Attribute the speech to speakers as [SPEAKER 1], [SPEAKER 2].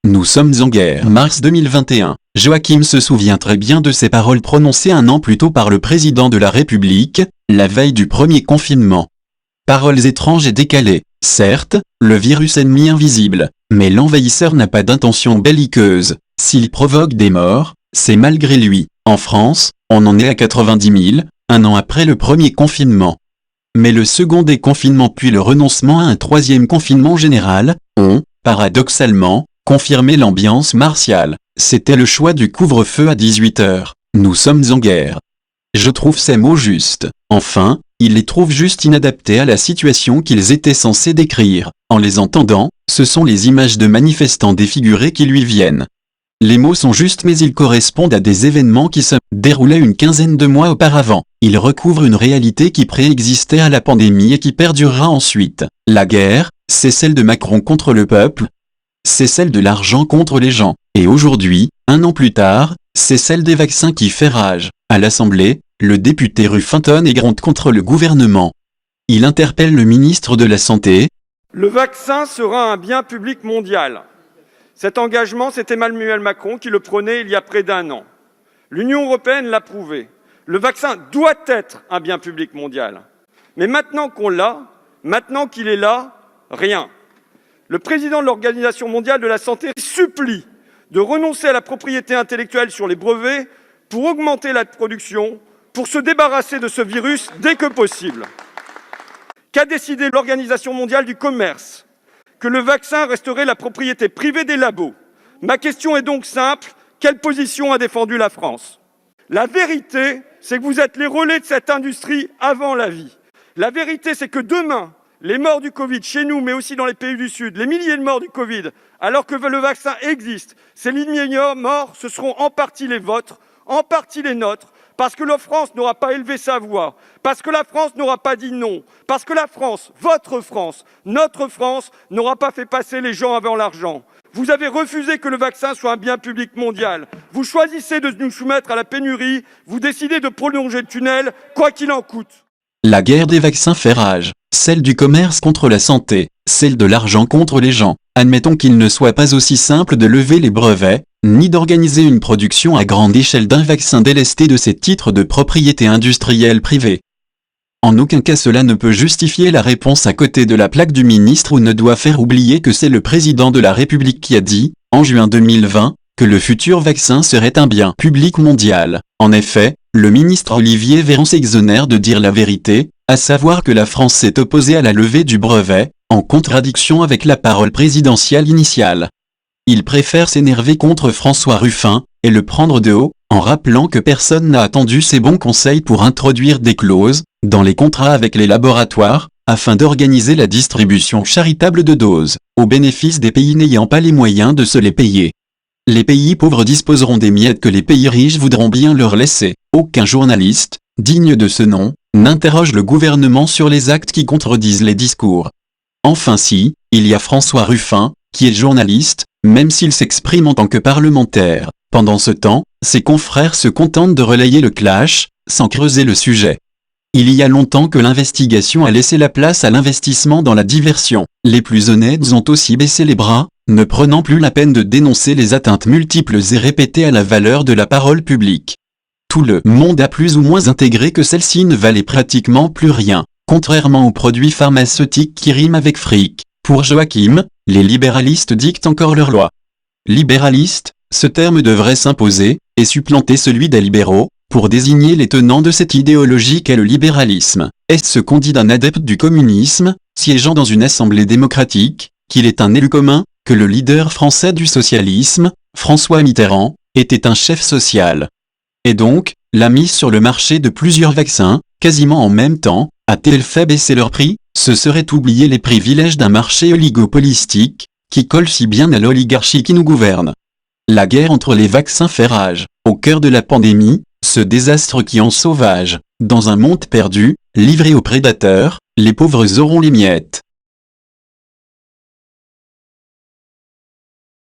[SPEAKER 1] Nous sommes en guerre. Mars 2021. Joachim se souvient très bien de ces paroles prononcées un an plus tôt par le président de la République, la veille du premier confinement. Paroles étranges et décalées. Certes, le virus ennemi invisible, mais l'envahisseur n'a pas d'intention belliqueuse. S'il provoque des morts, c'est malgré lui. En France, on en est à 90 000, un an après le premier confinement. Mais le second déconfinement puis le renoncement à un troisième confinement général ont, paradoxalement, confirmé l'ambiance martiale. C'était le choix du couvre-feu à 18 h. Nous sommes en guerre. Je trouve ces mots justes. Enfin, il les trouve juste inadaptés à la situation qu'ils étaient censés décrire. En les entendant, ce sont les images de manifestants défigurés qui lui viennent. Les mots sont justes mais ils correspondent à des événements qui se déroulaient une quinzaine de mois auparavant. Ils recouvrent une réalité qui préexistait à la pandémie et qui perdurera ensuite. La guerre, c'est celle de Macron contre le peuple. C'est celle de l'argent contre les gens. Et aujourd'hui, un an plus tard, c'est celle des vaccins qui fait rage. À l'Assemblée, le député Ruffin tonne et gronde contre le gouvernement. Il interpelle le ministre de la Santé.
[SPEAKER 2] Le vaccin sera un bien public mondial. Cet engagement, c'est Emmanuel Macron qui le prônait il y a près d'un an. L'Union européenne l'a prouvé. Le vaccin doit être un bien public mondial. Mais maintenant qu'on l'a, maintenant qu'il est là, rien. Le président de l'Organisation mondiale de la santé supplie de renoncer à la propriété intellectuelle sur les brevets pour augmenter la production, pour se débarrasser de ce virus dès que possible. Qu'a décidé l'Organisation mondiale du commerce? Que le vaccin resterait la propriété privée des labos. Ma question est donc simple, quelle position a défendu la France? La vérité, c'est que vous êtes les relais de cette industrie avant la vie. La vérité, c'est que demain, les morts du Covid chez nous, mais aussi dans les pays du Sud, les milliers de morts du Covid, alors que le vaccin existe, ces milliers de morts, ce seront en partie les vôtres, en partie les nôtres, parce que la France n'aura pas élevé sa voix, parce que la France n'aura pas dit non, parce que la France, votre France, notre France, n'aura pas fait passer les gens avant l'argent. Vous avez refusé que le vaccin soit un bien public mondial. Vous choisissez de nous soumettre à la pénurie, vous décidez de prolonger le tunnel, quoi qu'il en coûte.
[SPEAKER 1] La guerre des vaccins fait rage, celle du commerce contre la santé, celle de l'argent contre les gens. Admettons qu'il ne soit pas aussi simple de lever les brevets, ni d'organiser une production à grande échelle d'un vaccin délesté de ses titres de propriété industrielle privée. En aucun cas cela ne peut justifier la réponse à côté de la plaque du ministre ou ne doit faire oublier que c'est le président de la République qui a dit, en juin 2020, que le futur vaccin serait un bien public mondial. En effet, le ministre Olivier Véran s'exonère de dire la vérité, à savoir que la France s'est opposée à la levée du brevet, en contradiction avec la parole présidentielle initiale. Il préfère s'énerver contre François Ruffin, et le prendre de haut, en rappelant que personne n'a attendu ses bons conseils pour introduire des clauses, dans les contrats avec les laboratoires, afin d'organiser la distribution charitable de doses, au bénéfice des pays n'ayant pas les moyens de se les payer. Les pays pauvres disposeront des miettes que les pays riches voudront bien leur laisser. Aucun journaliste, digne de ce nom, n'interroge le gouvernement sur les actes qui contredisent les discours. Enfin si, il y a François Ruffin, qui est journaliste, même s'il s'exprime en tant que parlementaire. Pendant ce temps, ses confrères se contentent de relayer le clash, sans creuser le sujet. Il y a longtemps que l'investigation a laissé la place à l'investissement dans la diversion. Les plus honnêtes ont aussi baissé les bras, ne prenant plus la peine de dénoncer les atteintes multiples et répétées à la valeur de la parole publique. Tout le monde a plus ou moins intégré que celle-ci ne valait pratiquement plus rien, contrairement aux produits pharmaceutiques qui riment avec fric. Pour Joachim, les libéralistes dictent encore leurs lois. Libéraliste, ce terme devrait s'imposer, et supplanter celui des libéraux, pour désigner les tenants de cette idéologie qu'est le libéralisme. Est-ce ce qu'on dit d'un adepte du communisme, siégeant dans une assemblée démocratique, qu'il est un élu commun, que le leader français du socialisme, François Mitterrand, était un chef social? Et donc, la mise sur le marché de plusieurs vaccins, quasiment en même temps, a-t-elle fait baisser leur prix? Ce serait oublier les privilèges d'un marché oligopolistique, qui colle si bien à l'oligarchie qui nous gouverne. La guerre entre les vaccins fait rage. Au cœur de la pandémie, ce désastre qui en sauvage. Dans un monde perdu, livré aux prédateurs, les pauvres auront les miettes.